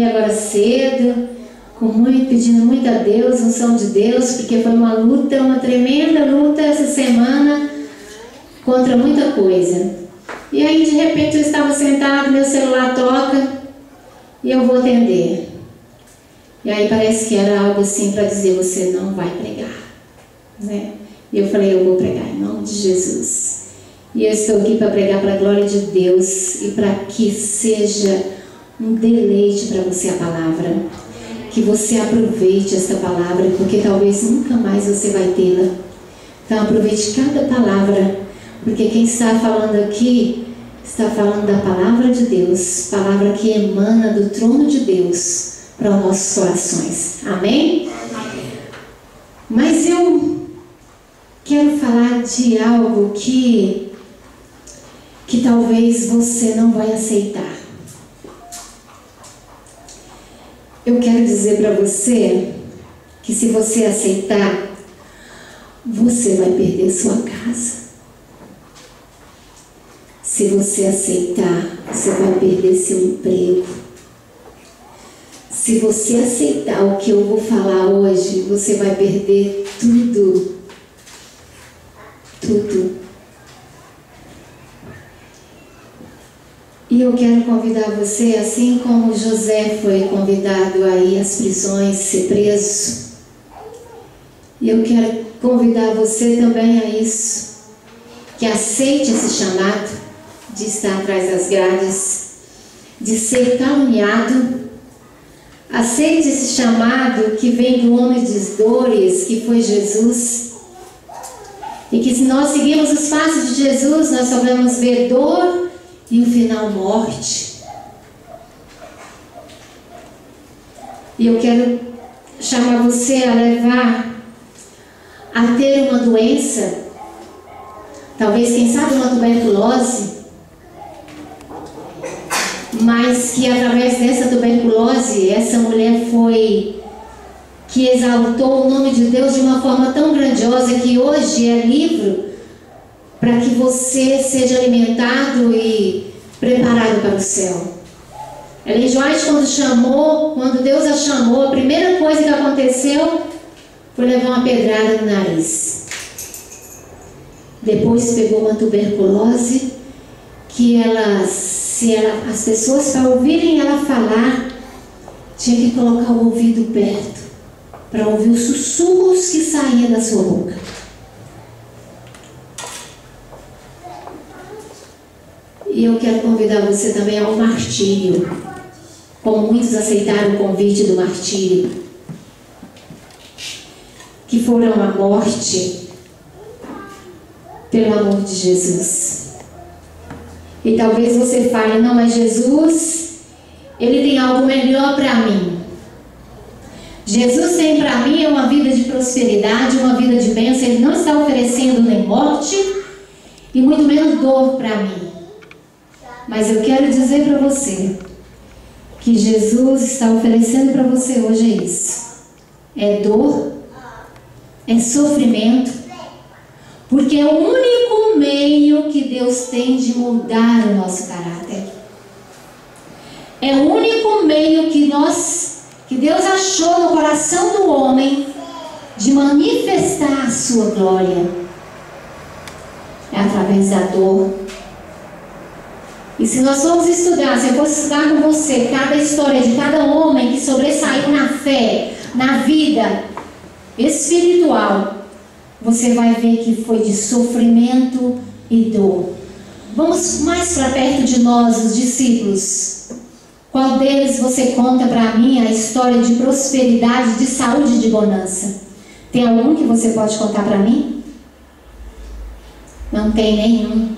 Agora cedo, pedindo muito a Deus, unção de Deus, porque foi uma luta, uma tremenda luta essa semana contra muita coisa. E aí de repente eu estava sentado, meu celular toca e eu vou atender. E aí parece que era algo assim para dizer: você não vai pregar, né? E eu falei: eu vou pregar em nome de Jesus. E eu estou aqui para pregar para a glória de Deus e para que seja um deleite para você a palavra, que você aproveite esta palavra, porque talvez nunca mais você vai tê-la. Então aproveite cada palavra, porque quem está falando aqui está falando da palavra de Deus, palavra que emana do trono de Deus para os nossos corações. Amém? Mas eu quero falar de algo que talvez você não vai aceitar. Eu quero dizer para você que se você aceitar, você vai perder sua casa. Se você aceitar, você vai perder seu emprego. Se você aceitar o que eu vou falar hoje, você vai perder tudo. Tudo. E eu quero convidar você, assim como José foi convidado a ir às prisões, ser preso. E eu quero convidar você também a isso, que aceite esse chamado de estar atrás das grades, de ser caluniado. Aceite esse chamado que vem do homem das dores, que foi Jesus. E que se nós seguirmos os passos de Jesus, nós só vamos ver dor e no final morte. E eu quero chamar você a levar a ter uma doença, talvez, quem sabe, uma tuberculose, mas que através dessa tuberculose, essa mulher foi que exaltou o nome de Deus de uma forma tão grandiosa que hoje é livro para que você seja alimentado e preparado para o céu. Ellen G. White, quando Deus a chamou, a primeira coisa que aconteceu foi levar uma pedrada no nariz. Depois pegou uma tuberculose que as pessoas, para ouvirem ela falar, tinha que colocar o ouvido perto para ouvir os sussurros que saíam da sua boca. E eu quero convidar você também ao martírio, como muitos aceitaram o convite do martírio, que foram à morte pelo amor de Jesus. E talvez você fale: não, mas Jesus, Ele tem algo melhor para mim. Jesus tem para mim uma vida de prosperidade, uma vida de bênção. Ele não está oferecendo nem morte e muito menos dor para mim. Mas eu quero dizer para você que Jesus está oferecendo para você hoje isso. É dor, é sofrimento, porque é o único meio que Deus tem de mudar o nosso caráter. É o único meio que Deus achou no coração do homem de manifestar a sua glória. É através da dor. E se nós formos estudar, se eu fosse estudar com você cada história de cada homem que sobressaiu na fé, na vida espiritual, você vai ver que foi de sofrimento e dor. Vamos mais para perto de nós, os discípulos. Qual deles você conta para mim a história de prosperidade, de saúde e de bonança? Tem algum que você pode contar para mim? Não tem nenhum.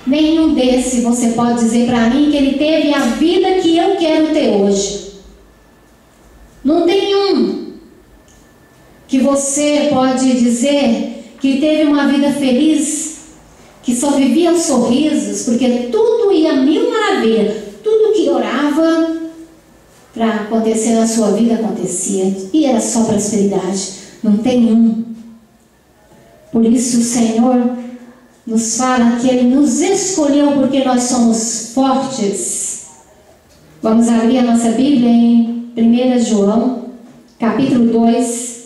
Nenhum desse você pode dizer para mim que ele teve a vida que eu quero ter hoje. Não tem um que você pode dizer que teve uma vida feliz, que só vivia os sorrisos, porque tudo ia mil maravilhas, tudo que orava para acontecer na sua vida acontecia, e era só prosperidade. Não tem um. Por isso o Senhor nos fala que Ele nos escolheu porque nós somos fortes. Vamos abrir a nossa Bíblia em 1 João, capítulo 2.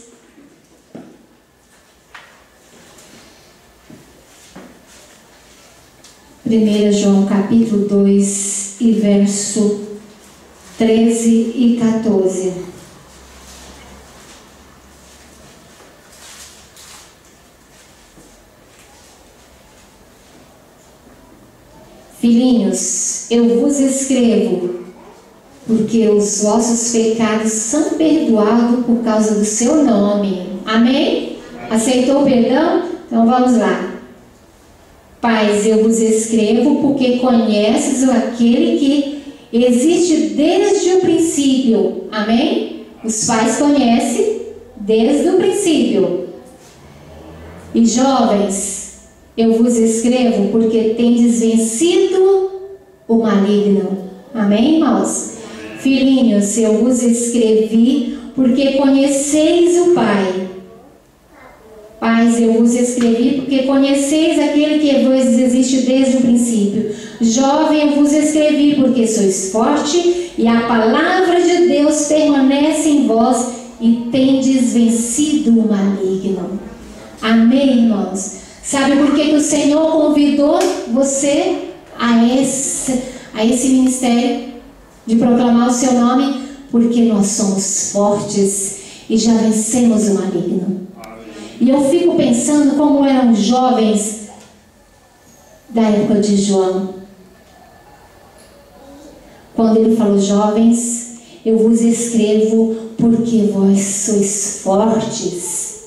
João capítulo 2 e verso 13 e 14. Filhinhos, eu vos escrevo, porque os vossos pecados são perdoados por causa do seu nome. Amém? Aceitou o perdão? Então vamos lá. Pais, eu vos escrevo porque conheces aquele que existe desde o princípio. Amém? Os pais conhecem desde o princípio. E jovens, eu vos escrevo porque tendes vencido o maligno. Amém, irmãos? Filhinhos, eu vos escrevi porque conheceis o Pai. Pais, eu vos escrevi porque conheceis aquele que vos existe desde o princípio. Jovem, eu vos escrevi porque sois forte e a palavra de Deus permanece em vós e tendes vencido o maligno. Amém, irmãos? Sabe por que o Senhor convidou você a esse ministério de proclamar o seu nome? Porque nós somos fortes e já vencemos o maligno. E eu fico pensando como eram os jovens da época de João. Quando ele falou, jovens, eu vos escrevo porque vós sois fortes.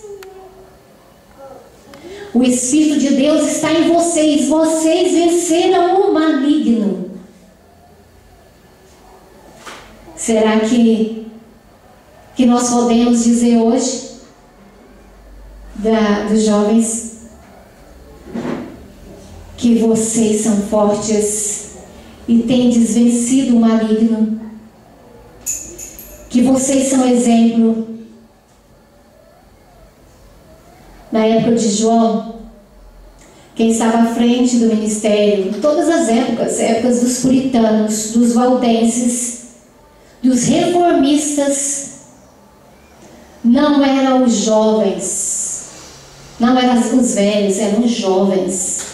O Espírito de Deus está em vocês. Vocês venceram o maligno. Será que nós podemos dizer hoje dos jovens que vocês são fortes e tendes vencido o maligno, que vocês são exemplo? Na época de João, quem estava à frente do ministério, em todas as épocas dos puritanos, dos valdenses, dos reformistas, não eram os jovens, não eram os velhos, eram os jovens.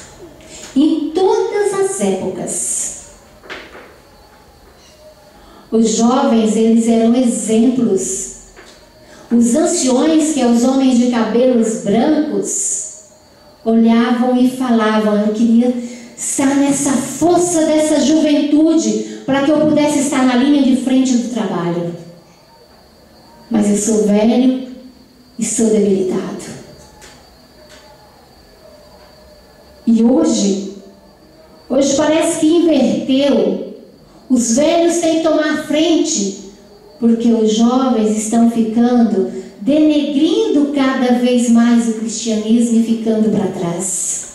Em todas as épocas, os jovens, eles eram exemplos. Os anciões, que são os homens de cabelos brancos, olhavam e falavam, eu queria estar nessa força dessa juventude, para que eu pudesse estar na linha de frente do trabalho. Mas eu sou velho e sou debilitado. E hoje parece que inverteu. Os velhos têm que tomar frente, porque os jovens estão ficando, denegrindo cada vez mais o cristianismo e ficando para trás.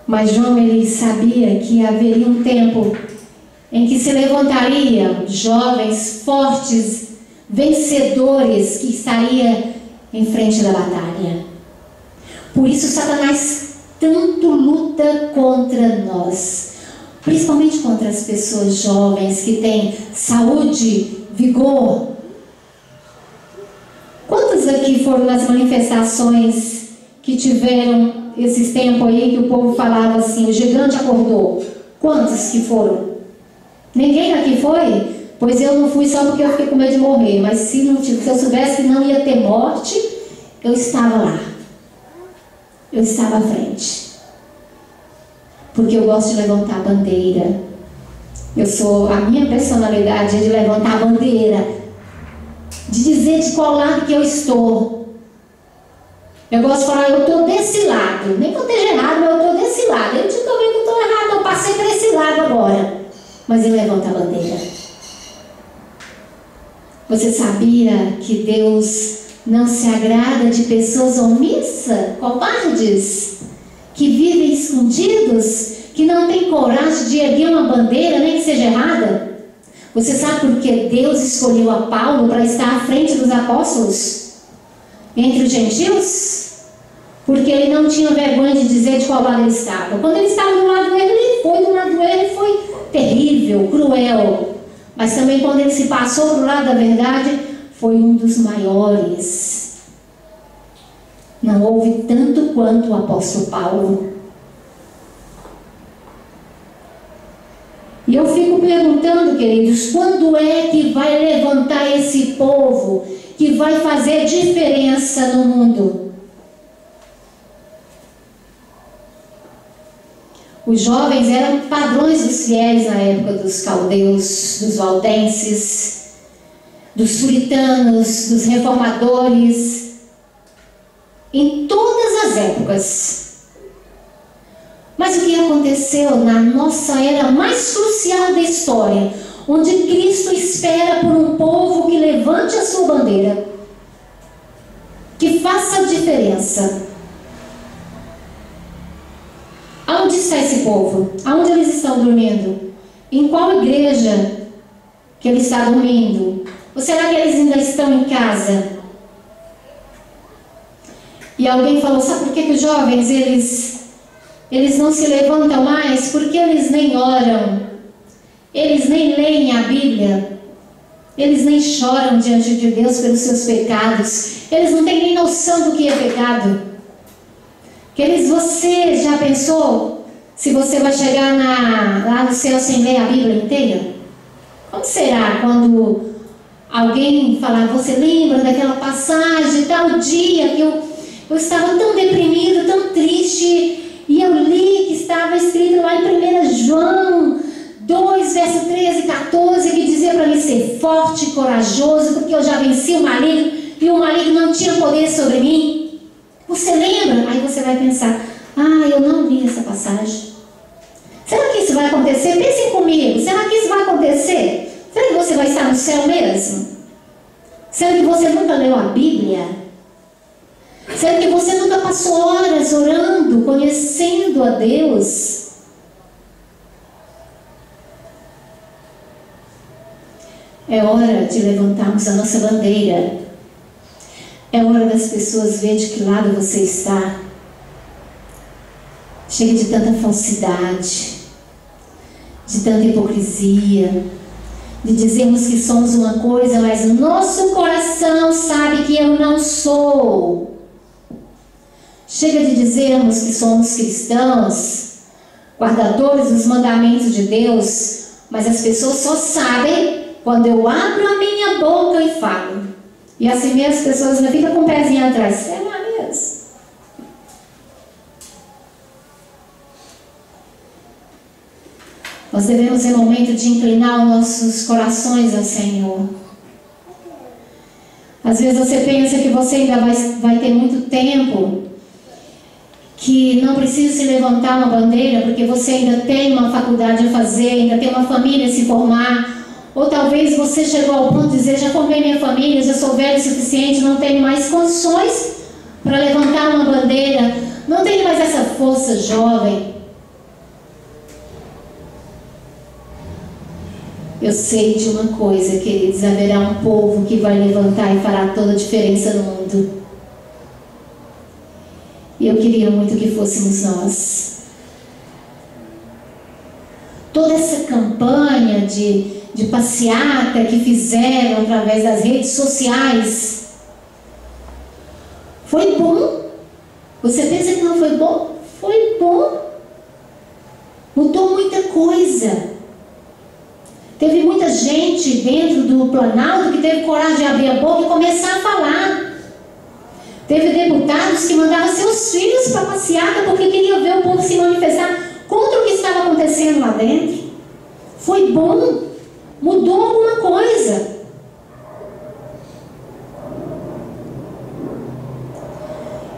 Mas João, ele sabia que haveria um tempo em que se levantariam jovens fortes, vencedores, que estariam em frente da batalha. Por isso Satanás tanto luta contra nós, principalmente contra as pessoas jovens que têm saúde, vigor. Quantos aqui foram nas manifestações que tiveram esses tempos aí que o povo falava assim, o gigante acordou? Quantos que foram? Ninguém aqui foi? Pois eu não fui só porque eu fiquei com medo de morrer, mas se eu soubesse que não ia ter morte, eu estava lá. Eu estava à frente. Porque eu gosto de levantar a bandeira. A minha personalidade é de levantar a bandeira, de dizer de qual lado que eu estou. Eu gosto de falar, eu estou desse lado. Nem que eu esteja errado, mas eu estou desse lado. Eu estou vendo que eu estou errado, eu passei por esse lado agora. Mas eu levanto a bandeira. Você sabia que Deus não se agrada de pessoas omissas, covardes, que vivem escondidos, que não têm coragem de erguer uma bandeira, nem que seja errada? Você sabe por que Deus escolheu a Paulo para estar à frente dos apóstolos entre os gentios? porque ele não tinha vergonha de dizer de qual lado ele estava. Quando ele estava do lado dele, ele foi do lado dele, foi terrível, cruel. Mas também quando ele se passou para o lado da verdade, foi um dos maiores. Não houve tanto quanto o apóstolo Paulo. E eu fico perguntando, queridos, quando é que vai levantar esse povo que vai fazer diferença no mundo? Os jovens eram padrões dos fiéis na época dos caldeus, dos valdenses, dos puritanos, dos reformadores, em todas as épocas. Mas o que aconteceu na nossa era mais crucial da história, onde Cristo espera por um povo que levante a sua bandeira, que faça a diferença? Aonde está esse povo? Aonde eles estão dormindo? Em qual igreja que ele está dormindo? Ou será que eles ainda estão em casa? E alguém falou, sabe por que os jovens, eles não se levantam mais? Porque eles nem oram, eles nem leem a Bíblia, eles nem choram diante de Deus pelos seus pecados, eles não têm nem noção do que é pecado. Queridos, você já pensou se você vai chegar lá no céu sem ler a Bíblia inteira? Como será quando alguém falar, você lembra daquela passagem, tal dia que eu estava tão deprimido, tão triste, e eu li que estava escrito lá em 1 João 2, verso 13 e 14, que dizia para mim ser forte e corajoso, porque eu já venci o maligno, e o maligno não tinha poder sobre mim. Você lembra? Aí você vai pensar, eu não li essa passagem. Será que isso vai acontecer? Pensem comigo, será que isso vai acontecer? Será que você vai estar no céu mesmo? Será que você nunca leu a Bíblia? Será que você nunca passou horas orando, conhecendo a Deus? É hora de levantarmos a nossa bandeira. É hora das pessoas verem de que lado você está. Chega de tanta falsidade, de tanta hipocrisia, de dizermos que somos uma coisa, mas o nosso coração sabe que eu não sou. Chega de dizermos que somos cristãos, guardadores dos mandamentos de Deus, mas as pessoas só sabem quando eu abro a minha boca e falo. E assim mesmo as pessoas ainda ficam com o pezinho atrás. Será mesmo? Nós devemos ter momento de inclinar os nossos corações ao Senhor. Às vezes você pensa que você ainda vai ter muito tempo, que não precisa se levantar uma bandeira, porque você ainda tem uma faculdade a fazer, ainda tem uma família a se formar. Ou talvez você chegou ao ponto de dizer, já formei minha família, já sou velho o suficiente, não tenho mais condições para levantar uma bandeira, não tenho mais essa força jovem. Eu sei de uma coisa, queridos, haverá um povo que vai levantar e fará toda a diferença no mundo. E eu queria muito que fôssemos nós. Toda essa campanha de passeata que fizeram através das redes sociais foi bom. Você pensa que não foi bom? Foi bom. Mudou muita coisa. Teve muita gente dentro do Planalto que teve coragem de abrir a boca e começar a falar. Teve deputados que mandavam seus filhos para passeata porque queriam ver o povo se manifestar contra o que estava acontecendo lá dentro. Foi bom. Mudou alguma coisa.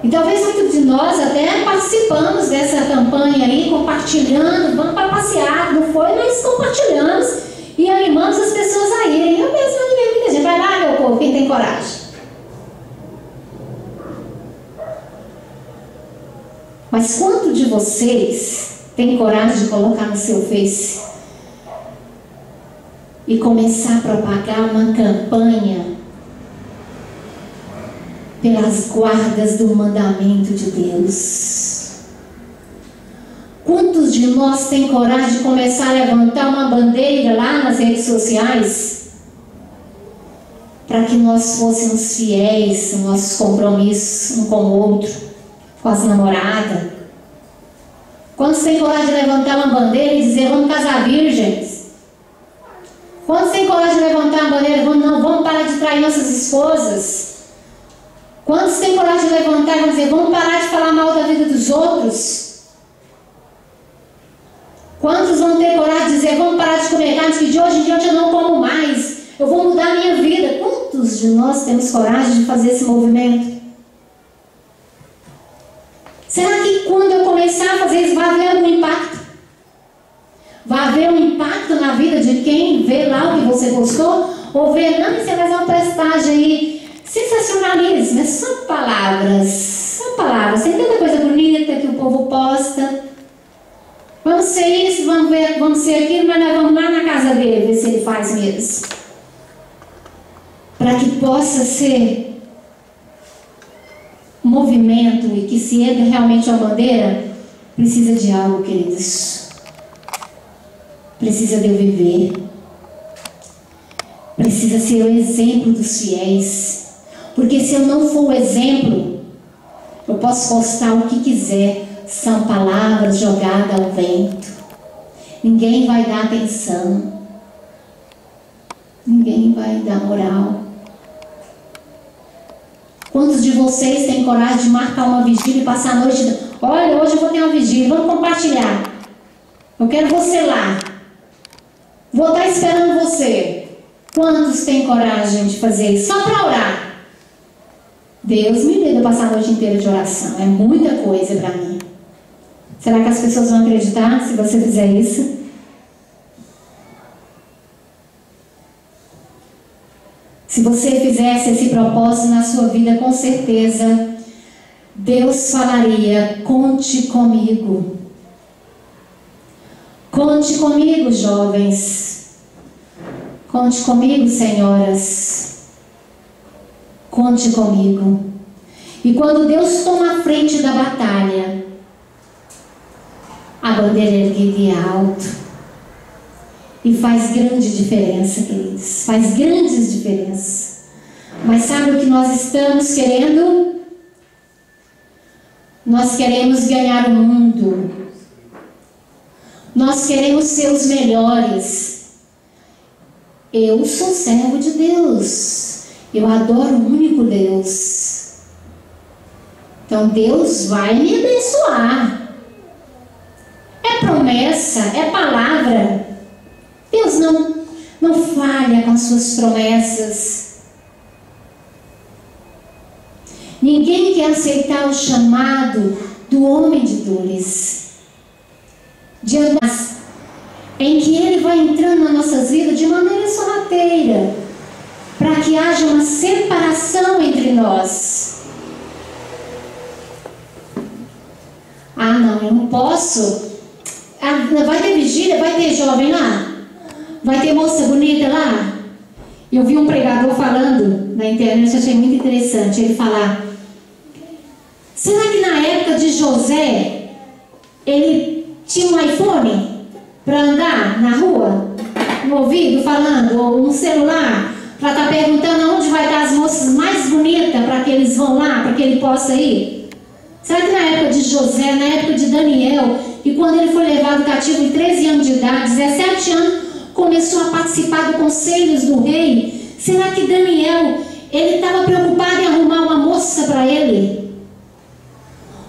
E talvez muitos de nós até participamos dessa campanha aí, compartilhando, vamos para passear, não foi, mas compartilhamos e animamos as pessoas a irem. Eu mesmo animei muita gente, vai lá meu povo, quem tem coragem. Mas quanto de vocês tem coragem de colocar no seu Face e começar a propagar uma campanha pelas guardas do mandamento de Deus. Quantos de nós têm coragem de começar a levantar uma bandeira lá nas redes sociais para que nós fôssemos fiéis nos nossos compromissos um com o outro, com as namoradas? Quantos têm coragem de levantar uma bandeira e dizer vamos casar virgens? Quantos têm coragem de levantar uma bandeira e vamos parar de trair nossas esposas? Quantos têm coragem de levantar e dizer vamos parar de falar mal da vida dos outros? Quantos vão ter coragem de dizer vamos parar de comer carne, que de hoje em diante eu não como mais, eu vou mudar a minha vida? Quantos de nós temos coragem de fazer esse movimento? Será que quando eu começar a fazer isso vai haver algum impacto? Vai haver um impacto na vida de quem vê lá o que você postou? Ou vê, não, você faz uma postagem aí, sensacionalismo, é só palavras, tem tanta coisa bonita que o povo posta. Vamos ser isso, vamos ser aquilo, mas nós vamos lá na casa dele ver se ele faz mesmo. Para que possa ser um movimento e que se erga realmente uma bandeira, precisa de algo, queridos. Precisa de eu viver. Precisa ser o exemplo dos fiéis. Porque se eu não for o exemplo, eu posso postar o que quiser. São palavras jogadas ao vento. Ninguém vai dar atenção. Ninguém vai dar moral. Quantos de vocês têm coragem de marcar uma vigília e passar a noite? Olha, hoje eu vou ter uma vigília, vamos compartilhar. Eu quero você lá. Vou estar esperando você. Quantos têm coragem de fazer isso? Só para orar. Deus me livre de passar a noite inteira de oração. É muita coisa para mim. Será que as pessoas vão acreditar se você fizer isso? Se você fizesse esse propósito na sua vida, com certeza Deus falaria: conte comigo. Conte comigo, jovens. Conte comigo, senhoras. Conte comigo. E quando Deus toma a frente da batalha, a bandeira é erguida alto. E faz grande diferença, queridos. Faz grandes diferenças. Mas sabe o que nós estamos querendo? Nós queremos ganhar o mundo. Nós queremos ser os melhores. Eu sou servo de Deus. Eu adoro o único Deus. Então Deus vai me abençoar. É promessa, é palavra. Deus não falha com as suas promessas. Ninguém quer aceitar o chamado do homem de dores, de andar, em que ele vai entrando nas nossas vidas de maneira sorrateira, para que haja uma separação entre nós. Ah, não, eu não posso. Ah, vai ter vigília, vai ter jovem lá? Vai ter moça bonita lá? Eu vi um pregador falando na internet, achei muito interessante ele falar: será que na época de José ele tinha um iPhone para andar na rua, no ouvido falando, ou um celular para estar perguntando aonde vai estar as moças mais bonitas para que eles vão lá, para que ele possa ir? Será que na época de José, na época de Daniel, e quando ele foi levado cativo em 13 anos de idade, 17 anos, começou a participar do conselhos do rei, será que Daniel, ele estava preocupado em arrumar uma moça para ele?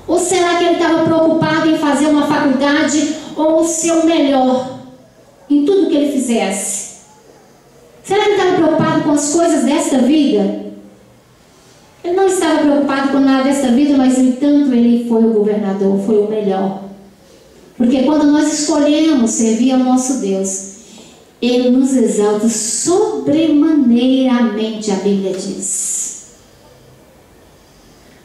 Ou será que ele estava preocupado em fazer uma faculdade ou ser o melhor em tudo que ele fizesse? Será que ele estava preocupado com as coisas desta vida? Ele não estava preocupado com nada desta vida, mas no entanto ele foi o governador, foi o melhor. Porque quando nós escolhemos servir ao nosso Deus, Ele nos exalta sobremaneiramente, a Bíblia diz.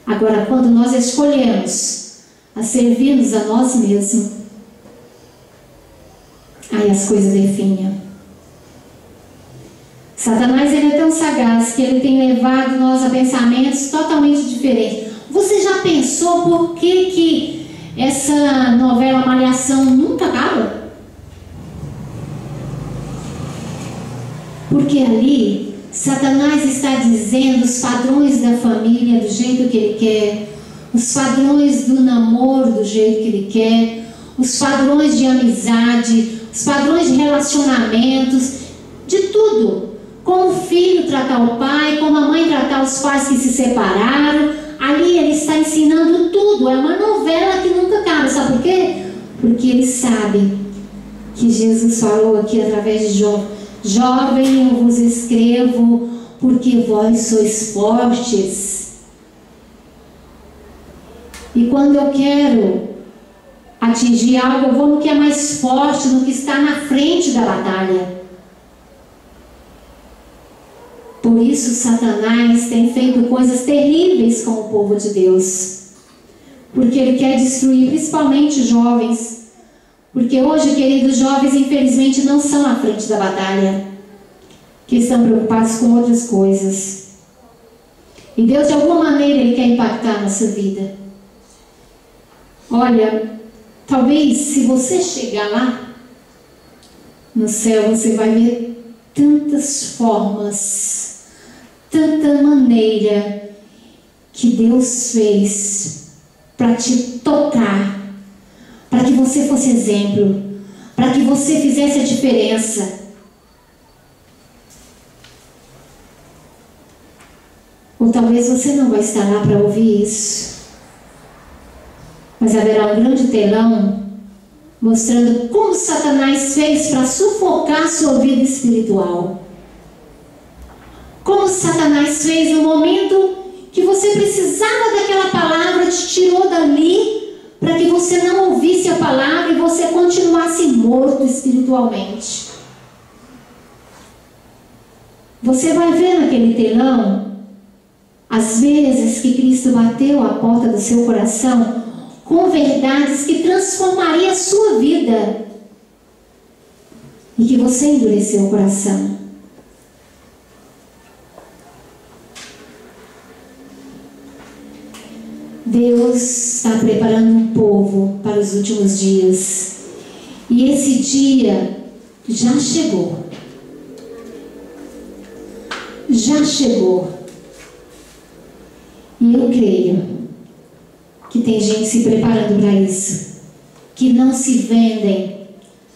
Agora, quando nós escolhemos a servir-nos a nós mesmos, aí as coisas definham. Satanás ele é tão sagaz que ele tem levado nós a pensamentos totalmente diferentes. Você já pensou por que essa novela Malhação nunca acaba? Porque ali Satanás está dizendo os padrões da família do jeito que ele quer, os padrões do namoro do jeito que ele quer, os padrões de amizade, os padrões de relacionamentos, de tudo. Como o filho tratar o pai, como a mãe tratar os pais que se separaram. Ali ele está ensinando tudo. É uma novela que nunca acaba. Sabe por quê? Porque ele sabe que Jesus falou aqui através de João: jovem, eu vos escrevo porque vós sois fortes. E quando eu quero atingir algo, eu vou no que é mais forte, no que está na frente da batalha. Por isso Satanás tem feito coisas terríveis com o povo de Deus, porque ele quer destruir principalmente jovens, porque hoje, queridos, jovens infelizmente não são à frente da batalha, que estão preocupados com outras coisas. E Deus de alguma maneira ele quer impactar a nossa vida. Olha, talvez se você chegar lá no céu, você vai ver tantas formas, tanta maneira que Deus fez para te tocar, para que você fosse exemplo, para que você fizesse a diferença. Ou talvez você não vai estar lá para ouvir isso, mas haverá um grande telão mostrando como Satanás fez para sufocar sua vida espiritual. Como Satanás fez no momento que você precisava daquela palavra, te tirou dali para que você não ouvisse a palavra e você continuasse morto espiritualmente. Você vai ver naquele telão as vezes que Cristo bateu a porta do seu coração com verdades que transformariam a sua vida e que você endureceu o coração. Deus está preparando um povo para os últimos dias. E esse dia já chegou. Já chegou. E eu creio que tem gente se preparando para isso. Que não se vendem,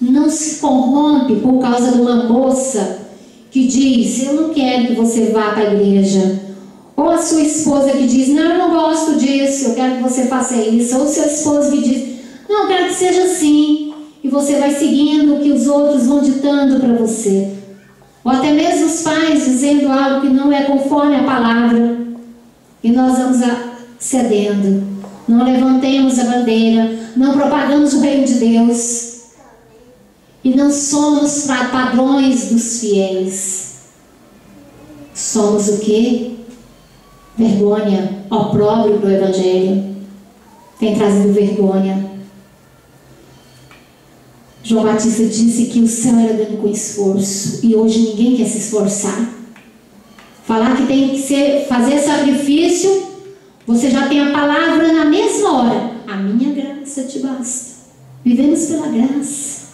não se corrompe por causa de uma moça que diz: eu não quero que você vá para a igreja. Ou a sua esposa que diz: não, eu não gosto disso, eu quero que você faça isso. Ou o seu esposo que diz: não, eu quero que seja assim. E você vai seguindo o que os outros vão ditando para você. Ou até mesmo os pais dizendo algo que não é conforme a palavra. E nós vamos cedendo. Não levantemos a bandeira, não propagamos o reino de Deus. E não somos padrões dos fiéis. Somos o quê? Vergonha, opróbrio para o Evangelho. Tem trazido vergonha. João Batista disse que o céu era dando com esforço. E hoje ninguém quer se esforçar. Falar que tem que fazer sacrifício, você já tem a palavra na mesma hora. A minha graça te basta. Vivemos pela graça.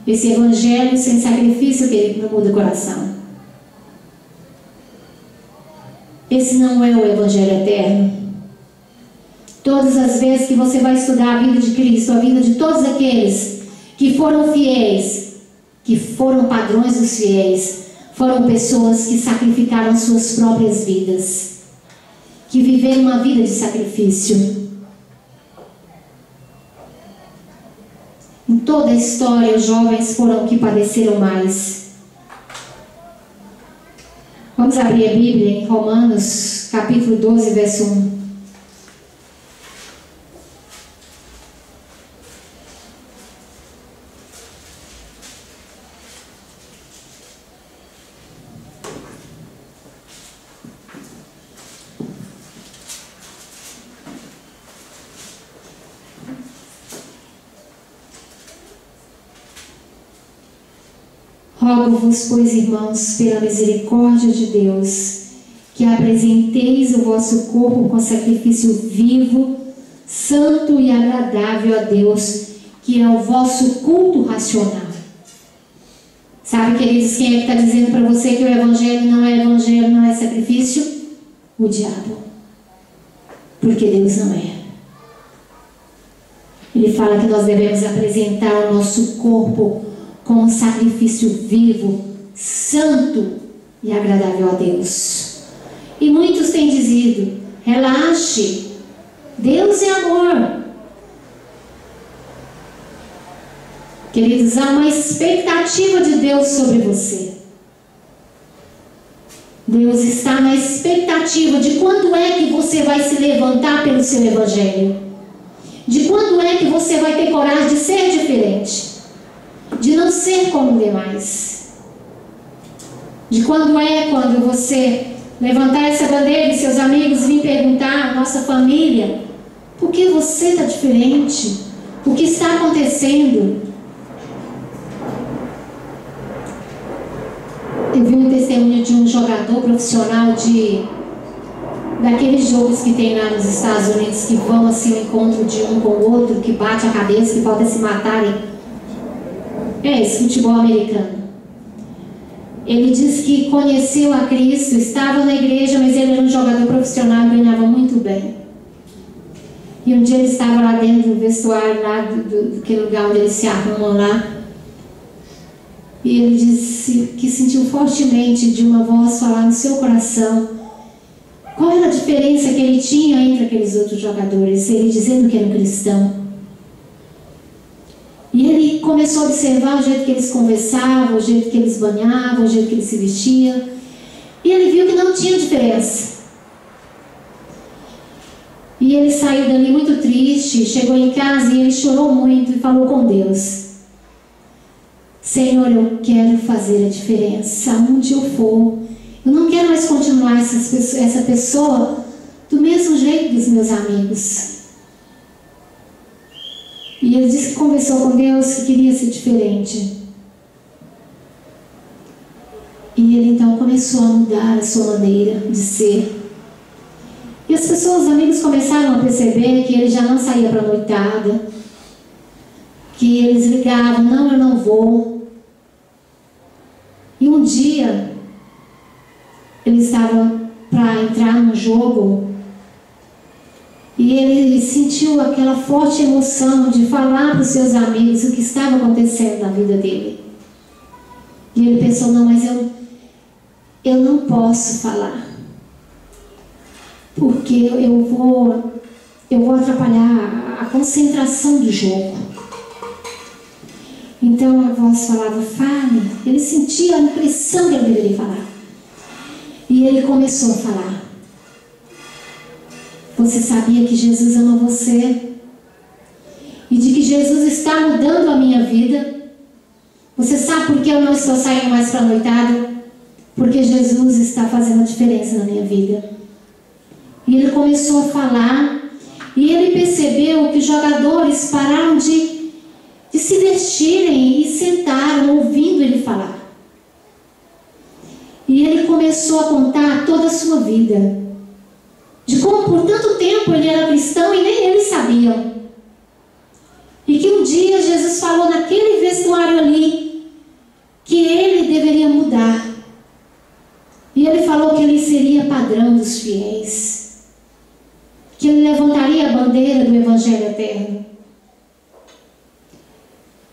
Esse evangelho sem sacrifício, que não muda o coração. Esse não é o evangelho eterno. Todas as vezes que você vai estudar a vida de Cristo, a vida de todos aqueles que foram fiéis, que foram padrões dos fiéis, foram pessoas que sacrificaram suas próprias vidas, que viveram uma vida de sacrifício. Em toda a história, os jovens foram os que padeceram mais. Vamos abrir a Bíblia em Romanos, capítulo 12, verso 1. Rogo-vos, pois, irmãos, pela misericórdia de Deus, que apresenteis o vosso corpo com sacrifício vivo, santo e agradável a Deus, que é o vosso culto racional. Sabe, queridos, quem é que está dizendo para você que o evangelho, não é sacrifício? O diabo. Porque Deus não é. Ele fala que nós devemos apresentar o nosso corpo como um sacrifício vivo, santo e agradável a Deus. E muitos têm dizido: relaxe, Deus é amor. Queridos, há uma expectativa de Deus sobre você. Deus está na expectativa de quando é que você vai se levantar pelo seu evangelho. De quando é que você vai ter coragem de ser diferente. De não ser como os demais. De quando você levantar essa bandeira e seus amigos virem perguntar à nossa família: por que você está diferente? O que está acontecendo? Eu vi um testemunho de um jogador profissional daqueles jogos que tem lá nos Estados Unidos, que vão assim ao encontro de um com o outro, que bate a cabeça, que falta se matarem. É esse futebol americano. Ele diz que conheceu a Cristo, estava na igreja, mas ele era um jogador profissional e ganhava muito bem. E um dia ele estava lá dentro do vestuário, lá daquele lugar onde eles se arrumam lá. E ele disse que sentiu fortemente de uma voz falar no seu coração qual era a diferença que ele tinha entre aqueles outros jogadores, ele dizendo que era um cristão. E ele começou a observar o jeito que eles conversavam, o jeito que eles banhavam, o jeito que eles se vestiam. E ele viu que não tinha diferença. E ele saiu dali muito triste, chegou em casa e ele chorou muito e falou com Deus: Senhor, eu quero fazer a diferença aonde eu for. Eu não quero mais continuar essa pessoa do mesmo jeito dos meus amigos. E ele disse que conversou com Deus, que queria ser diferente. E ele então começou a mudar a sua maneira de ser. E as pessoas, os amigos, começaram a perceber que ele já não saía para a noitada, que eles ligavam: não, eu não vou. E um dia ele estava para entrar num jogo e ele sentiu aquela forte emoção de falar para os seus amigos o que estava acontecendo na vida dele. E ele pensou: não, mas eu não posso falar, porque eu vou atrapalhar a concentração do jogo. Então a voz falava: fale. Ele sentia a impressão que ele deveria falar. E ele começou a falar: você sabia que Jesus ama você? E de que Jesus está mudando a minha vida? Você sabe por que eu não estou saindo mais para a noitada? Porque Jesus está fazendo a diferença na minha vida. E ele começou a falar. E ele percebeu que os jogadores pararam de se vestirem e sentaram ouvindo ele falar. E ele começou a contar toda a sua vida, de como por tanto tempo ele era cristão e nem eles sabiam. E que um dia Jesus falou naquele vestuário ali que ele deveria mudar. E ele falou que ele seria padrão dos fiéis, que ele levantaria a bandeira do Evangelho eterno.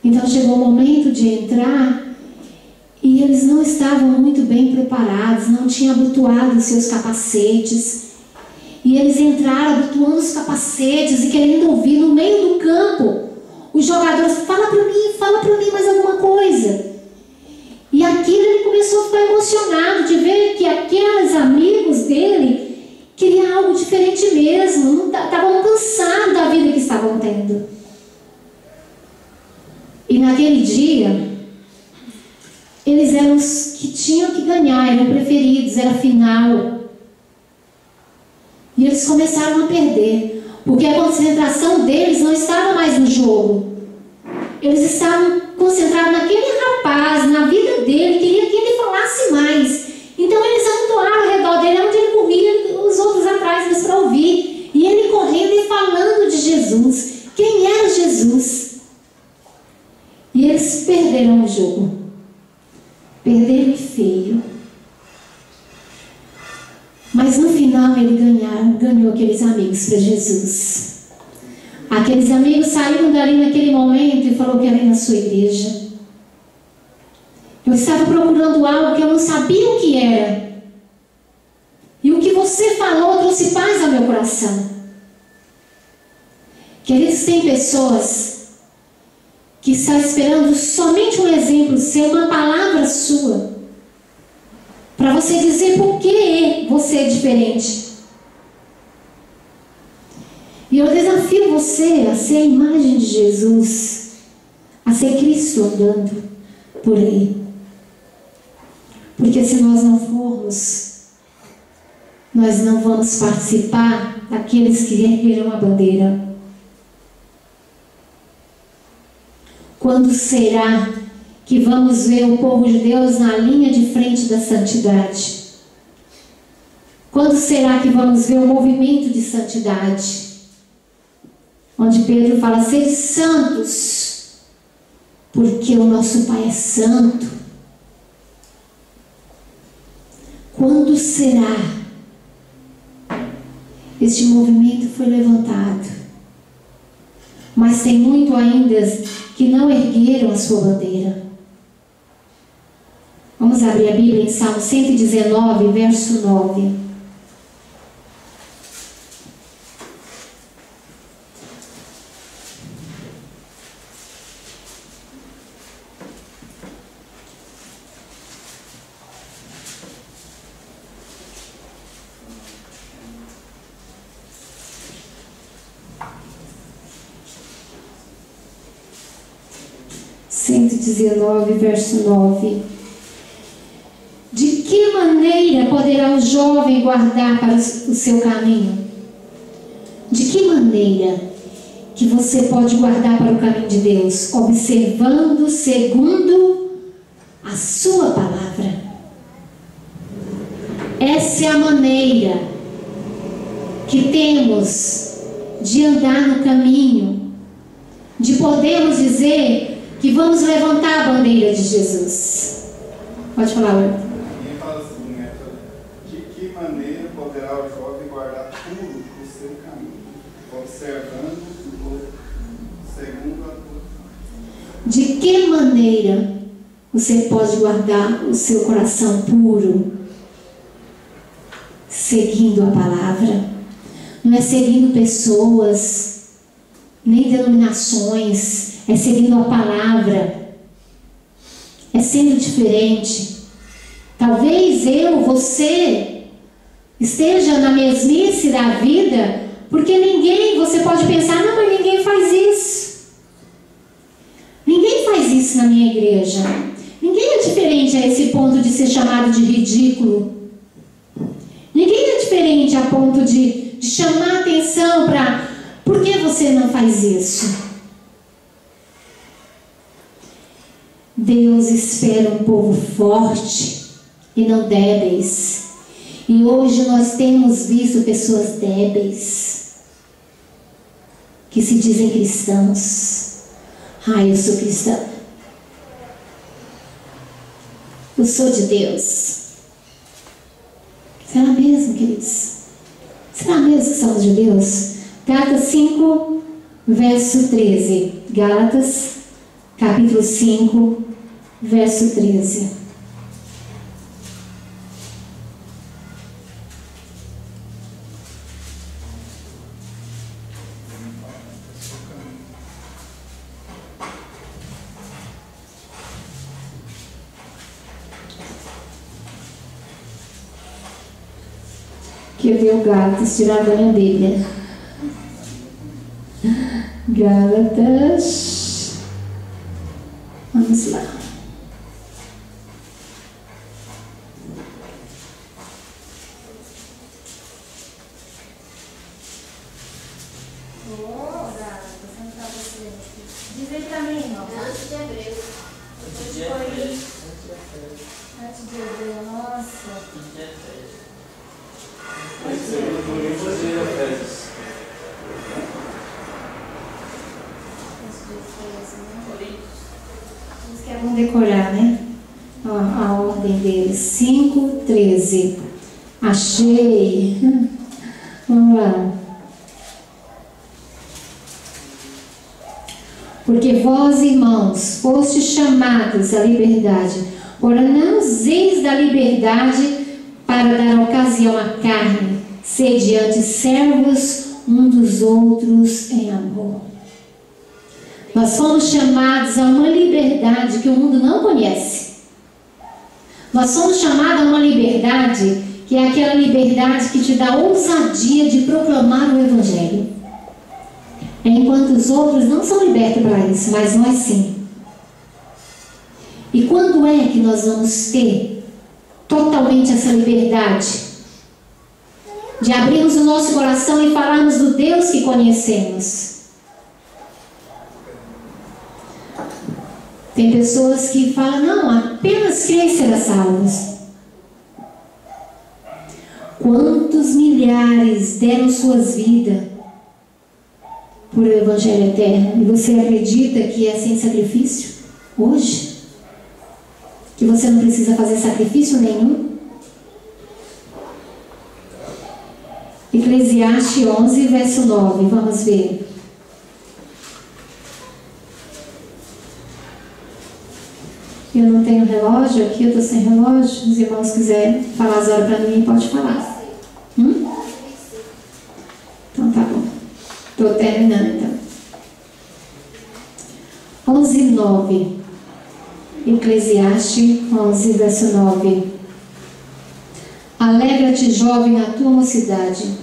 Então chegou o momento de entrar e eles não estavam muito bem preparados, não tinham abotoado os seus capacetes. E eles entraram abotoando os capacetes e querendo ouvir no meio do campo os jogadores: fala para mim mais alguma coisa. E aquilo ele começou a ficar emocionado de ver que aqueles amigos dele queriam algo diferente mesmo, estavam cansados da vida que estavam tendo. E naquele dia, eles eram os que tinham que ganhar, eram preferidos, era final. E eles começaram a perder, porque a concentração deles não estava mais no jogo. Eles estavam concentrados naquele rapaz, na vida dele, queria que ele falasse mais. Então eles amontoaram ao redor dele, onde ele corria, os outros atrás deles para ouvir. E ele correndo e falando de Jesus. Quem era Jesus? E eles perderam o jogo. Perderam feio. Mas no final ele ganhou aqueles amigos para Jesus. Aqueles amigos saíram dali naquele momento e falaram: quero ir na sua igreja. Eu estava procurando algo que eu não sabia o que era. E o que você falou trouxe paz ao meu coração. Queridos, tem pessoas que estão esperando somente um exemplo seu, uma palavra sua, para você dizer por que você é diferente. E eu desafio você a ser a imagem de Jesus, a ser Cristo andando por aí. Porque se nós não formos, nós não vamos participar daqueles que ergueram a bandeira. Quando será que vamos ver o povo de Deus na linha de frente da santidade? Quando será que vamos ver o movimento de santidade? Onde Pedro fala: sede santos, porque o nosso Pai é santo. Quando será? Este movimento foi levantado, mas tem muito ainda que não ergueram a sua bandeira. Vamos abrir a Bíblia em Salmo 119, verso 9. Verso 9. De que maneira poderá o jovem guardar para o seu caminho? De que maneira que você pode guardar para o caminho de Deus? Observando segundo a sua palavra. Essa é a maneira que temos de andar no caminho, de podermos dizer que vamos levantar a bandeira de Jesus. Pode falar, Will. E fala assim, né? De que maneira poderá o jovem guardar puro o seu caminho, observando segundo a... De que maneira você pode guardar o seu coração puro? Seguindo a palavra. Não é seguindo pessoas, nem denominações. É seguindo a palavra, é sendo diferente. Talvez você esteja na mesmice da vida, porque você pode pensar: não, mas ninguém faz isso. Ninguém faz isso na minha igreja. Ninguém é diferente a esse ponto de ser chamado de ridículo. Ninguém é diferente a ponto de chamar atenção para: por que você não faz isso? Deus espera um povo forte e não débeis. E hoje nós temos visto pessoas débeis que se dizem cristãos. Eu sou cristão. Eu sou de Deus. Será mesmo, queridos? Será mesmo que somos de Deus? Gálatas 5, verso 13. Gálatas, capítulo 5, verso 13. Quer ver o Gálatas tirar a banha dele, né? Gálatas. Vamos lá. Diz aí pra mim, irmão. Vamos decorar, né? A ordem deles. 5:13. Achei. Vamos lá. Porque vós, irmãos, fostes chamados à liberdade, porém não useis da liberdade para dar ocasião à carne, sede antes servos um dos outros em amor. Nós fomos chamados a uma liberdade que o mundo não conhece. Nós somos chamados a uma liberdade que é aquela liberdade que te dá ousadia de proclamar o Evangelho. Enquanto os outros não são libertos para isso, mas nós sim. E quando é que nós vamos ter totalmente essa liberdade? De abrirmos o nosso coração e falarmos do Deus que conhecemos. Tem pessoas que falam, não, apenas crer e será salvos. Quantos milhares deram suas vidas por o Evangelho eterno? E você acredita que é sem sacrifício? Hoje? Que você não precisa fazer sacrifício nenhum? Eclesiastes 11, verso 9. Vamos ver. Eu não tenho relógio aqui, eu estou sem relógio. Se os irmãos quiserem falar as horas para mim, pode falar. Então tá bom. Estou terminando então. 11:9. Eclesiastes 11, verso 9. Alegra-te, jovem, na tua mocidade,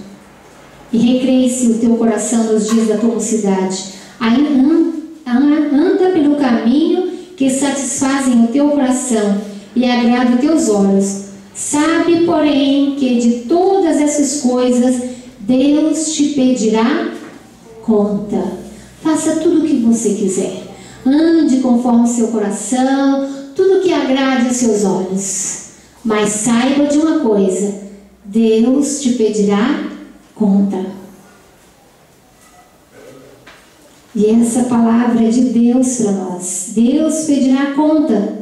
e recreie-se o teu coração nos dias da tua mocidade. Anda pelo caminho que satisfazem o teu coração e agrada os teus olhos. Sabe, porém, que de todas essas coisas Deus te pedirá conta. Faça tudo o que você quiser. Ande conforme o seu coração, tudo que agrade os seus olhos. Mas saiba de uma coisa: Deus te pedirá conta. E essa palavra é de Deus para nós. Deus pedirá conta.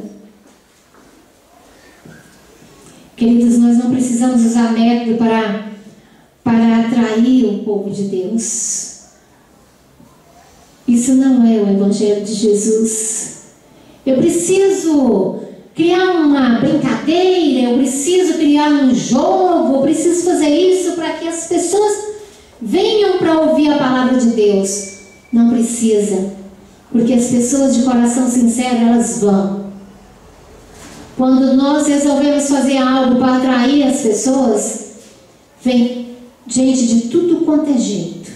Queridos, nós não precisamos usar método para atrair o povo de Deus. Isso não é o Evangelho de Jesus. Eu preciso criar uma brincadeira, eu preciso criar um jogo, eu preciso fazer isso para que as pessoas venham para ouvir a palavra de Deus. Não precisa, porque as pessoas de coração sincero, elas vão. Quando nós resolvemos fazer algo para atrair as pessoas, vem gente de tudo quanto é jeito.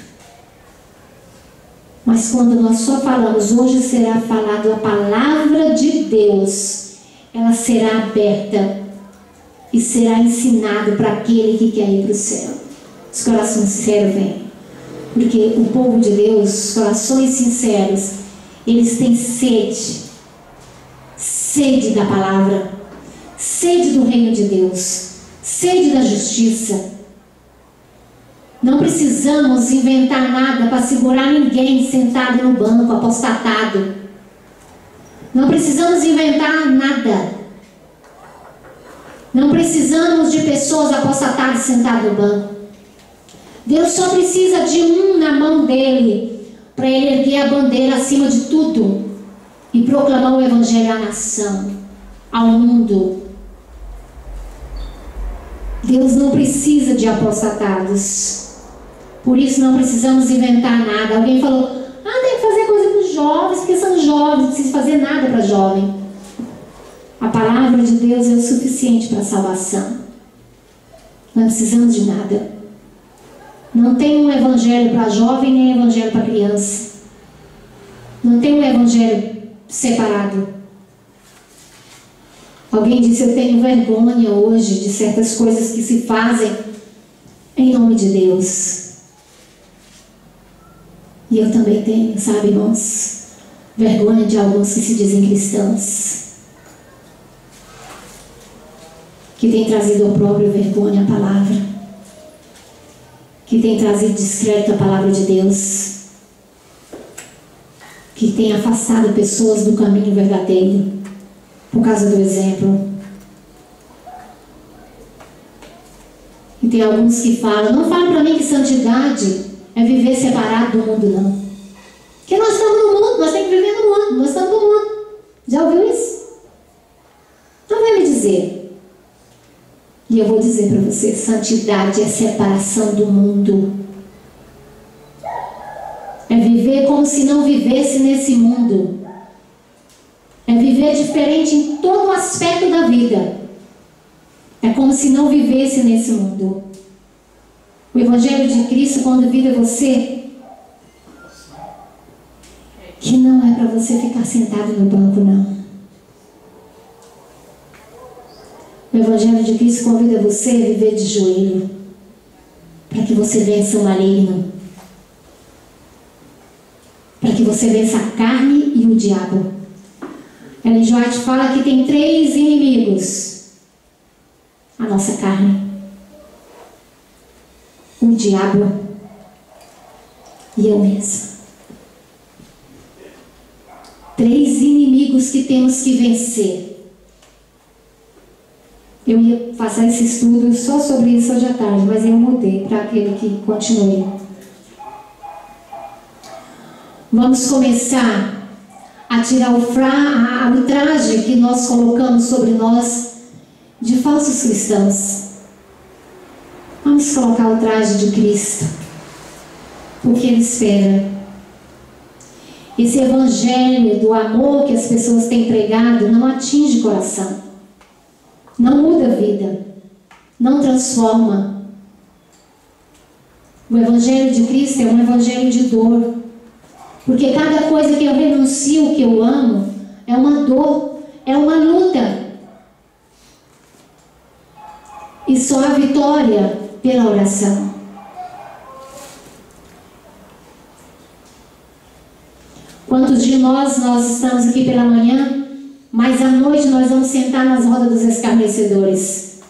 Mas quando nós só falamos, hoje será falado a palavra de Deus, ela será aberta e será ensinado para aquele que quer ir para o céu. Os corações sinceros vêm. Porque o povo de Deus, os corações sinceros, eles têm sede da palavra, sede do reino de Deus, sede da justiça. Não precisamos inventar nada para segurar ninguém sentado no banco, apostatado. Não precisamos inventar nada. Não precisamos de pessoas apostatadas sentadas no banco. Deus só precisa de um na mão dele, para ele erguer a bandeira acima de tudo e proclamar o Evangelho à nação, ao mundo. Deus não precisa de apostatados. Por isso não precisamos inventar nada. Alguém falou, tem que fazer coisa para os jovens, porque são jovens, não precisa fazer nada para jovem. A palavra de Deus é o suficiente para a salvação. Não precisamos de nada. Não tem um evangelho para jovem, nem evangelho para criança. Não tem um evangelho separado. Alguém disse, eu tenho vergonha hoje de certas coisas que se fazem em nome de Deus. E eu também tenho, sabe, irmãos? Vergonha de alguns que se dizem cristãos. que tem trazido opróbrio e vergonha à palavra, que tem trazido descrédito à palavra de Deus, que tem afastado pessoas do caminho verdadeiro por causa do exemplo. E tem alguns que falam, não fale para mim que santidade é viver separado do mundo, não. Porque nós estamos no mundo, nós temos que viver no mundo, nós estamos no mundo. Já ouviu isso? Então vai me dizer. E eu vou dizer para você, santidade é separação do mundo. É viver como se não vivesse nesse mundo. É viver diferente em todo aspecto da vida. É como se não vivesse nesse mundo. O Evangelho de Cristo convida você que não é para você ficar sentado no banco, não. O Evangelho de Cristo convida você a viver de joelho, para que você vença o maligno, para que você vença a carne e o diabo. Ellen G. White fala que tem 3 inimigos: a nossa carne, o diabo e eu mesma. 3 inimigos que temos que vencer. Eu ia passar esse estudo só sobre isso hoje à tarde, mas eu mudei para aquele que continue. Vamos começar a tirar o traje que nós colocamos sobre nós de falsos cristãos. Vamos colocar o traje de Cristo, o que Ele espera. Esse evangelho do amor que as pessoas têm pregado não atinge o coração, não muda a vida, não transforma. O evangelho de Cristo é um evangelho de dor, porque cada coisa que eu renuncio, que eu amo, é uma dor, é uma luta. E só há vitória pela oração. Quantos de nós estamos aqui pela manhã, mas à noite nós vamos sentar nas rodas dos escarnecedores?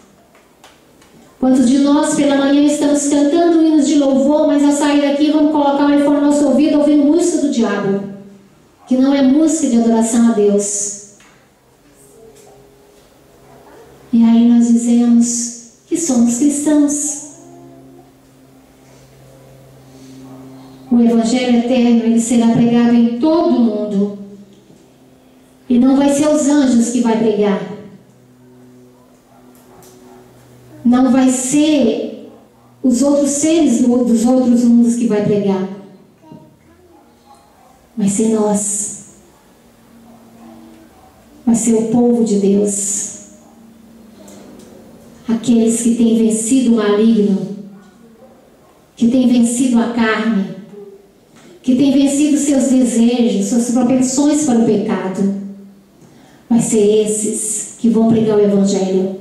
Quantos de nós pela manhã estamos cantando hinos de louvor, mas ao sair daqui vamos colocar o iPhone no nosso ouvido ouvindo música do diabo, que não é música de adoração a Deus? E aí nós dizemos que somos cristãos. O Evangelho eterno, ele será pregado em todo o mundo. E não vai ser os anjos que vai pregar. Não vai ser os outros seres dos outros mundos que vai pregar. Vai ser nós. Vai ser o povo de Deus. Aqueles que têm vencido o maligno, que têm vencido a carne, que têm vencido seus desejos, suas propensões para o pecado. Vai ser esses que vão pregar o Evangelho.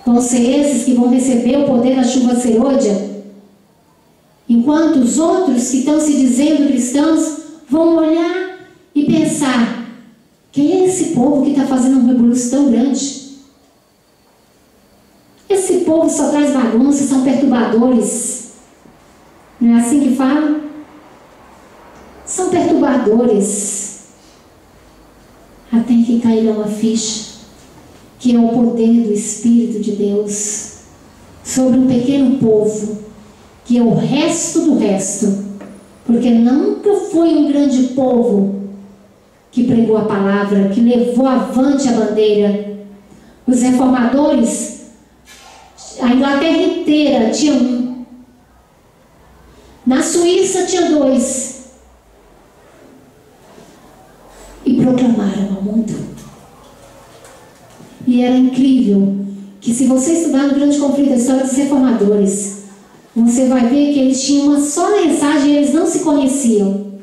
Vão ser esses que vão receber o poder da chuva serôdia. Enquanto os outros que estão se dizendo cristãos vão olhar e pensar: quem é esse povo que está fazendo um rebuliço tão grande? Esse povo só traz bagunça, são perturbadores. Não é assim que fala? São perturbadores. Até que cairá uma ficha, que é o poder do Espírito de Deus sobre um pequeno povo, que é o resto do resto, porque nunca foi um grande povo que pregou a palavra, que levou avante a bandeira. Os reformadores, a Inglaterra inteira tinha um, na Suíça tinha 2, e proclamaram ao mundo. E era incrível que, se você estudar no Grande Conflito, a história dos reformadores, você vai ver que eles tinham uma só mensagem e eles não se conheciam.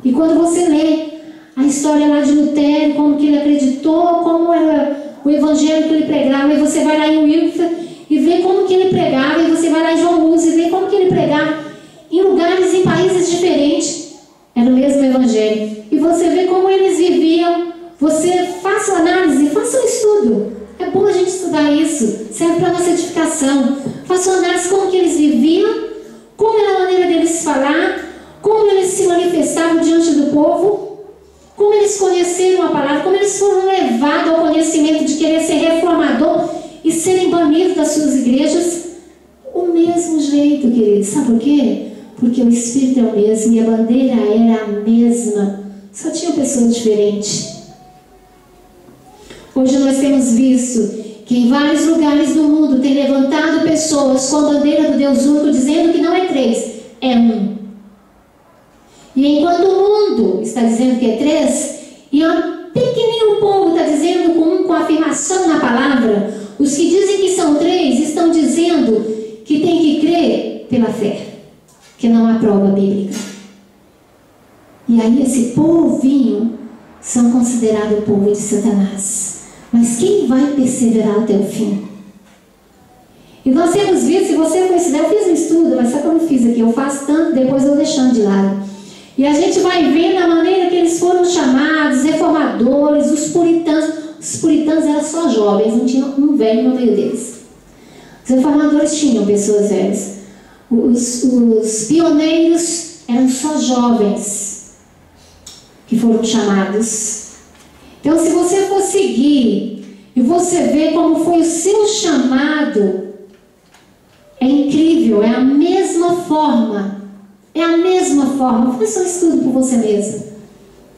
E quando você lê a história lá de Lutero, como que ele acreditou, como era o evangelho que ele pregava, e você vai lá em Wycliffe e vê como que ele pregava, e você vai lá em João Hus e vê como que ele pregava em lugares, em países diferentes. Era o mesmo evangelho. E você vê como eles viviam. Você faça uma análise, faça um estudo. estudo. É bom a gente estudar isso. Serve para a nossa edificação. Faça uma análise como que eles viviam, como era a maneira deles falar, como eles se manifestavam diante do povo, como eles conheceram a palavra, como eles foram levados ao conhecimento de querer ser reformador e serem banidos das suas igrejas. O mesmo jeito, queridos. Sabe por quê? Porque o Espírito é o mesmo e a bandeira era a mesma. Só tinha pessoas diferentes. Hoje nós temos visto que em vários lugares do mundo tem levantado pessoas com a bandeira do Deus único, dizendo que não é 3, é 1. E enquanto o mundo está dizendo que é 3, e um pequenino povo está dizendo com afirmação na palavra, os que dizem que são 3 estão dizendo que tem que crer pela fé, que não há prova bíblica. E aí esse povinho são considerados o povo de Satanás. Mas quem vai perseverar até o fim? E nós temos visto, se você considerar, eu fiz um estudo, mas só que eu não fiz aqui, eu faço tanto, depois eu deixando de lado. E a gente vai vendo a maneira que eles foram chamados, reformadores, os puritanos. Os puritanos eram só jovens, não tinha um velho no meio deles. Os reformadores tinham pessoas velhas. Os pioneiros eram só jovens que foram chamados. Então, se você for seguir e você ver como foi o seu chamado, é incrível, é a mesma forma. É a mesma forma. Faça um estudo por você mesmo.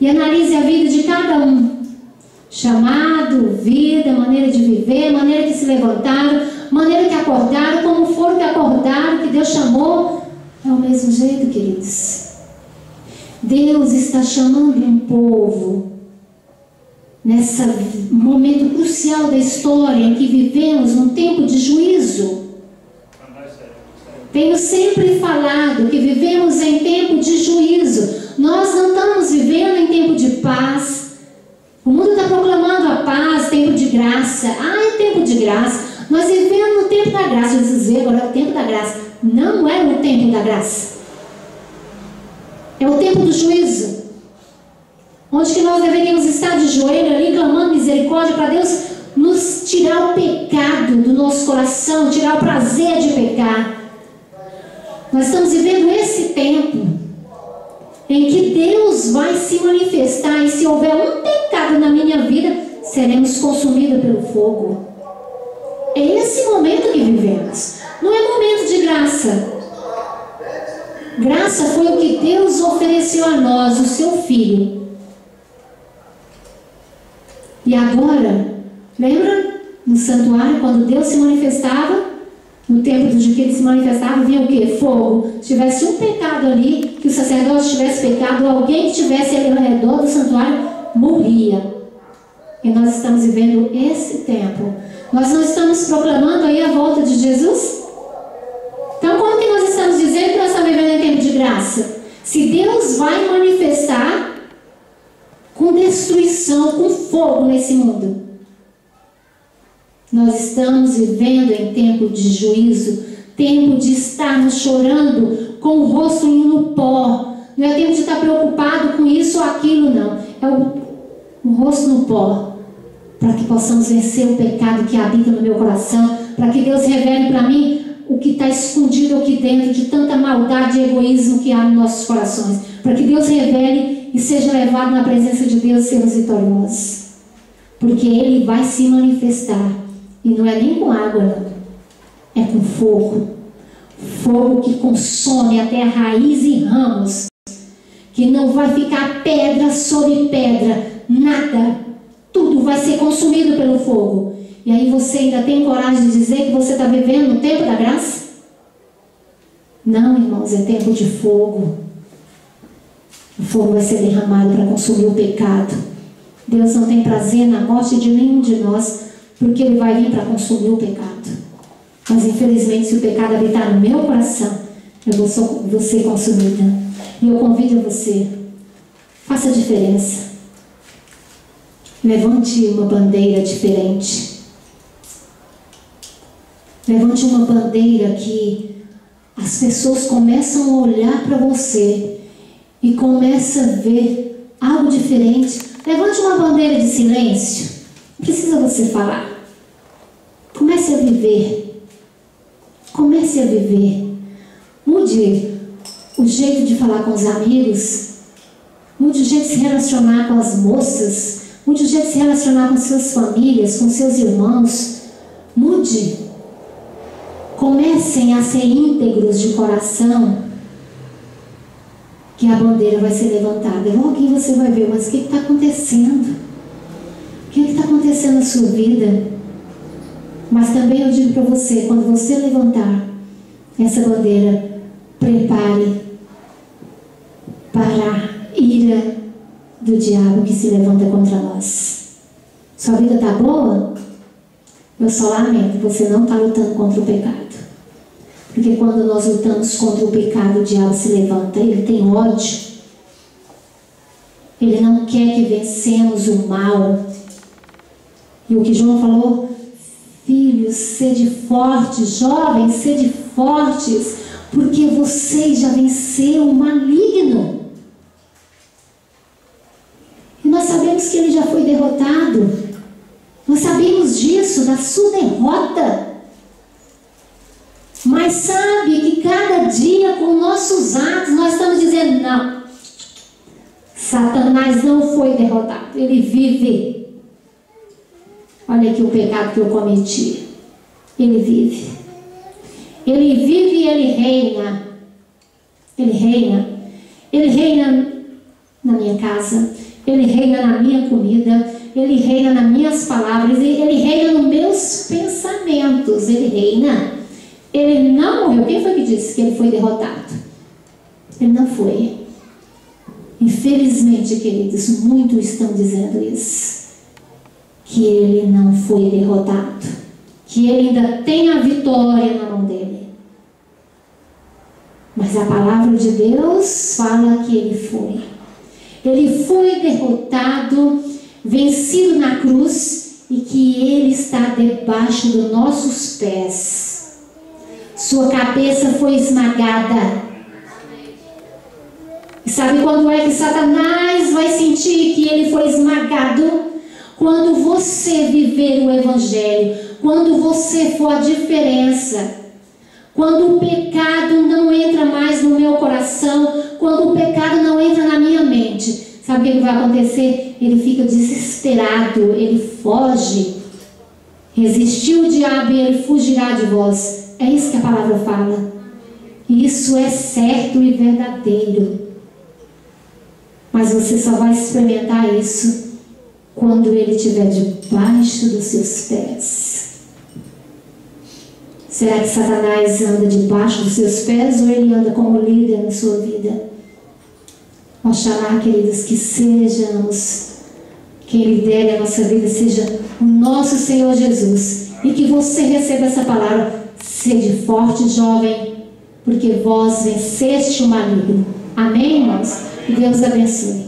E analise a vida de cada um. Chamado, vida, maneira de viver, maneira que se levantaram, maneira que acordaram, como foram que acordaram, que Deus chamou. É o mesmo jeito, queridos. Deus está chamando um povo nesse momento crucial da história em que vivemos um tempo de juízo. Tenho sempre falado que vivemos em tempo de juízo. Nós não estamos vivendo em tempo de paz. O mundo está proclamando a paz, tempo de graça. É tempo de graça. Nós vivemos no tempo da graça. Eu dizer agora é o tempo da graça. Não é o tempo da graça. É o tempo do juízo. Onde que nós deveríamos estar de joelho ali, clamando misericórdia para Deus nos tirar o pecado do nosso coração, tirar o prazer de pecar. Nós estamos vivendo esse tempo em que Deus vai se manifestar, e se houver um pecado na minha vida, seremos consumidos pelo fogo. É esse momento que vivemos. Não é momento de graça. Graça foi o que Deus ofereceu a nós, o seu Filho. E agora, lembra no santuário, quando Deus se manifestava, no tempo de que ele se manifestava, vinha o quê? Fogo. Se tivesse um pecado ali, que o sacerdote tivesse pecado, ou alguém que estivesse ali ao redor do santuário, morria. E nós estamos vivendo esse tempo. Nós não estamos proclamando aí a volta de Jesus? Então, como que nós estamos dizendo que nós estamos vivendo em tempo de graça? Se Deus vai manifestar com destruição, com fogo nesse mundo, nós estamos vivendo em tempo de juízo, tempo de estarmos chorando com o rosto no pó. Não é tempo de estar preocupado com isso ou aquilo, não. É o rosto no pó, para que possamos vencer o pecado que habita no meu coração, para que Deus revele para mim o que está escondido aqui dentro de tanta maldade e egoísmo que há nos nossos corações, para que Deus revele e seja levado na presença de Deus e sermos vitoriosos, porque Ele vai se manifestar, e não é nem com água, não, é com fogo, fogo que consome até a raiz e ramos, que não vai ficar pedra sobre pedra, nada, tudo vai ser consumido pelo fogo. E aí você ainda tem coragem de dizer que você está vivendo no tempo da graça? Não, irmãos, é tempo de fogo. O fogo vai ser derramado para consumir o pecado. Deus não tem prazer na morte de nenhum de nós, porque Ele vai vir para consumir o pecado. Mas infelizmente, se o pecado habitar no meu coração, eu vou ser consumida. E eu convido você, faça a diferença. Levante uma bandeira diferente. Levante uma bandeira que as pessoas começam a olhar para você e começam a ver algo diferente. Levante uma bandeira de silêncio. Não precisa você falar. Comece a viver. Comece a viver. Mude o jeito de falar com os amigos. Mude o jeito de se relacionar com as moças. Mude o jeito de se relacionar com suas famílias, com seus irmãos. Mude. Comecem a ser íntegros de coração, que a bandeira vai ser levantada. Logo que você vai ver, mas o que está acontecendo? O que está acontecendo na sua vida? Mas também eu digo para você, quando você levantar essa bandeira, prepare para a ira do diabo que se levanta contra nós. Sua vida está boa? Eu só lamento, você não está lutando contra o pecado. Porque quando nós lutamos contra o pecado, o diabo se levanta, ele tem ódio. Ele não quer que vencemos o mal. E o que João falou, filhos, sede fortes, jovens, sede fortes, porque vocês já venceram o maligno. E nós sabemos que ele já foi derrotado. Nós sabemos disso, da sua derrota. Mas sabe que cada dia com nossos atos nós estamos dizendo, não, Satanás não foi derrotado, ele vive. Olha aqui o pecado que eu cometi. Ele vive. Ele vive e ele reina. Ele reina. Ele reina na minha casa. Ele reina na minha comida. Ele reina nas minhas palavras. Ele reina nos meus pensamentos. Ele reina. Ele não morreu. Quem foi que disse que ele foi derrotado? Ele não foi. Infelizmente, queridos, muitos estão dizendo isso. Que ele não foi derrotado. Que ele ainda tem a vitória na mão dele. Mas a palavra de Deus fala que ele foi. Ele foi derrotado, vencido na cruz, e que ele está debaixo dos nossos pés. Sua cabeça foi esmagada. E sabe quando é que Satanás vai sentir que ele foi esmagado? Quando você viver o Evangelho, quando você for a diferença, quando o pecado não entra mais no meu coração, quando o pecado não entra na minha mente, sabe o que vai acontecer? Ele fica desesperado, ele foge. Resistiu o diabo e ele fugirá de vós. É isso que a palavra fala. Isso é certo e verdadeiro. Mas você só vai experimentar isso quando ele estiver debaixo dos seus pés. Será que Satanás anda debaixo dos seus pés ou ele anda como líder na sua vida? Oxalá, queridos, que sejamos, quem lidere a nossa vida seja o nosso Senhor Jesus. E que você receba essa palavra. Sede forte, jovem, porque vós venceste o maligno. Amém, irmãos? Que Deus abençoe.